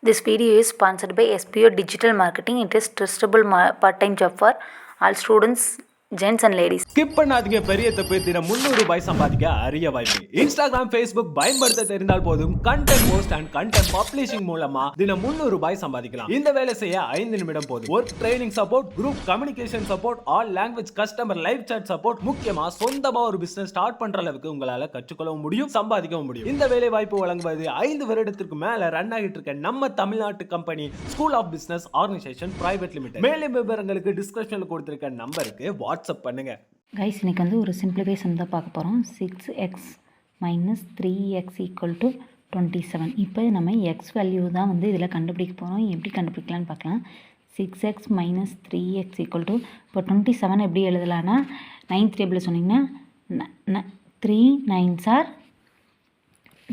This video is sponsored by SPO Digital Marketing. It is trustable part-time job for all students, gents and ladies. Skip பண்ணாதீங்க. பெரிய தப்பு. தினம் 300 ரூபாய் சம்பாதிக்க அரிய வாய்ப்பு. இன்ஸ்டாகிராம், ஃபேஸ்புக் பயன்படுத்த தெரிந்தால் போதும் content post and content publishing மூலமா தினம் 300 ரூபாய் சம்பாதிக்கலாம். இந்த வேலை செய்ய 5 நிமிடம் போதும். Work training support, group communication support, all language customer live chat support, முக்கியமா சொந்தமா ஒரு பிசினஸ் ஸ்டார்ட் பண்ற அளவுக்கு உங்களால கற்றுக்கொள்ளவும் முடியும், சம்பாதிக்கவும் முடியும். இந்த வேலை வாய்ப்பு வழங்குவது 5 வருடத்திற்கு மேல ரன் ஆகிட்டு இருக்க நம்ம தமிழ்நாட்டு company school of business organisation private limited. மேலும் விவரங்களுக்கு டிஸ்கிரிப்ஷன்ல கொடுத்திருக்க நம்பருக்கு வாட்ஸ்அப் பண்ணுங்க. கைஸ், இன்றைக்கி வந்து ஒரு சிம்பிளிஃபை சம் தான் பார்க்க போகிறோம். 6x minus 3x equal to 27. இப்போ நம்ம எக்ஸ் வேல்யூ தான் வந்து இதில் கண்டுபிடிக்க போகிறோம். எப்படி கண்டுபிடிக்கலான்னு பார்க்கலாம். 6x minus 3x equal to இப்போ 27 எப்படி எழுதலான்னா 9th டேபிளில் சொன்னிங்கன்னா 3 9s are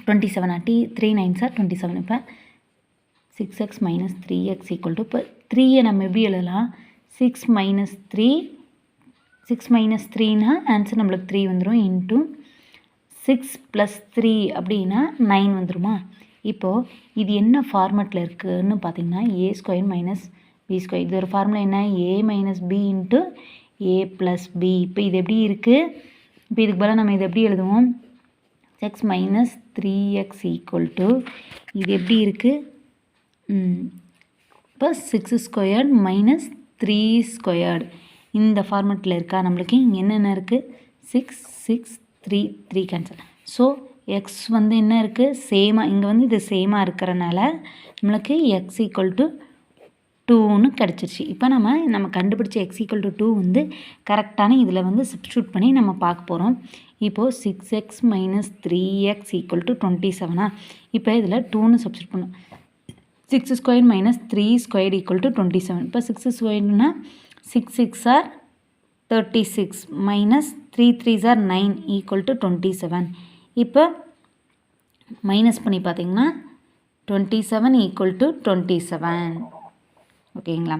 27 3 9s are 27. இப்போ 6x minus 3x equal to இப்போ 3யை நம்ம எப்படி எழுதலாம்? 6 மைனஸ் 3னா ஆன்சர் நம்மளுக்கு 3 வந்துடும். இன்ட்டு 6 + 3 அப்படின்னா 9 வந்துடுமா? இப்போது இது என்ன ஃபார்மெட்டில் இருக்குதுன்னு பார்த்தீங்கன்னா a² மைனஸ் b². இது ஒரு ஃபார்முலா என்ன? a minus b into a plus b. இப்போ இது எப்படி இருக்குது? இப்போ இதுக்கு பதிலாக நம்ம இதை எப்படி எழுதுவோம்? 6 மைனஸ் 3x ஈக்குவல் டு இது எப்படி இருக்குது? இப்போ 6² மைனஸ் 3² இந்த ஃபார்மெட்டில் இருக்கா? நம்மளுக்கு இங்கே என்னென்ன இருக்குது? 6 6 3 3 கேன்சல். ஸோ எக்ஸ் வந்து என்ன இருக்குது? சேமாக இங்கே வந்து இது சேமாக இருக்கிறனால நம்மளுக்கு எக்ஸ் ஈக்குவல் டு 2ன்னு கிடச்சிருச்சு. இப்போ நம்ம கண்டுபிடிச்ச எக்ஸ் ஈக்குவல் டு 2 வந்து கரெக்டான இதில் வந்து சப்ஸ்டியூட் பண்ணி நம்ம பார்க்க போகிறோம். இப்போது 6x minus 3x equal to 27. இப்போ இதில் 2ன்னு சப்ஸ்டியூட் பண்ணோம். 6² மைனஸ் 3² ஈக்குவல் டு 27. இப்போ 6²னா 6 6 are 36 minus 3 3s are 9 equal to 27. இப்போ மைனஸ் பண்ணி பார்த்தீங்கன்னா 27 ஈக்குவல் டு 27. ஓகேங்களா?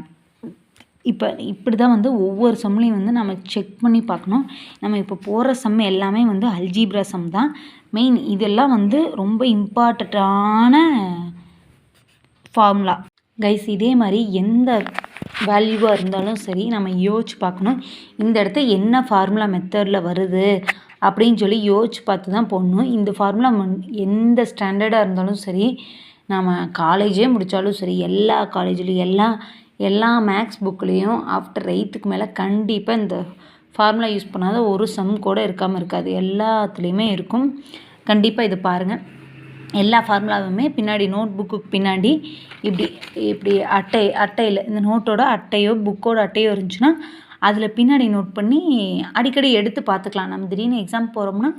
இப்போ இப்படி தான் வந்து ஒவ்வொரு சம்லையும் வந்து நம்ம செக் பண்ணி பார்க்கணும். நம்ம இப்போ போகிற சம் எல்லாமே வந்து அல்ஜீப்ரா சம் தான். மெயின் இதெல்லாம் வந்து ரொம்ப இம்பார்ட்டண்ட்டான ஃபார்முலா. கைஸ், இதே மாதிரி எந்த வேல்யூவாக இருந்தாலும் சரி நம்ம யோசிச்சு பார்க்கணும். இந்த இடத்த என்ன ஃபார்முலா மெத்தடில் வருது அப்படின்னு சொல்லி யோசிச்சு பார்த்து தான் போடணும். இந்த ஃபார்முலா எந்த ஸ்டாண்டர்டாக இருந்தாலும் சரி, நம்ம காலேஜே முடித்தாலும் சரி, எல்லா காலேஜ்லேயும் எல்லா மேக்ஸ் புக்லேயும் ஆஃப்டர் 8th மேலே கண்டிப்பாக இந்த ஃபார்முலா யூஸ் பண்ணாத ஒரு சம் கூட இருக்காமல் இருக்காது. எல்லாத்துலேயுமே இருக்கும். கண்டிப்பாக இது பாருங்கள். எல்லா ஃபார்முலாவுமே பின்னாடி நோட் புக்குக்கு பின்னாடி இப்படி அட்டையில் இந்த நோட்டோட அட்டையோ புக்கோட அட்டையோ இருந்துச்சுன்னா அதில் பின்னாடி நோட் பண்ணி அடிக்கடி எடுத்து பார்த்துக்கலாம். நம்ம திடீர்னு எக்ஸாம் போகிறோம்னா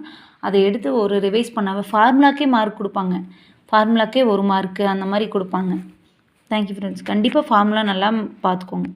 அதை எடுத்து ஒரு ரிவைஸ் பண்ணாமல் ஃபார்முலாக்கே மார்க் கொடுப்பாங்க. ஃபார்முலாக்கே 1 மார்க்கு அந்த மாதிரி கொடுப்பாங்க. Thank you friends. கண்டிப்பாக ஃபார்முலா நல்லா பார்த்துக்கோங்க.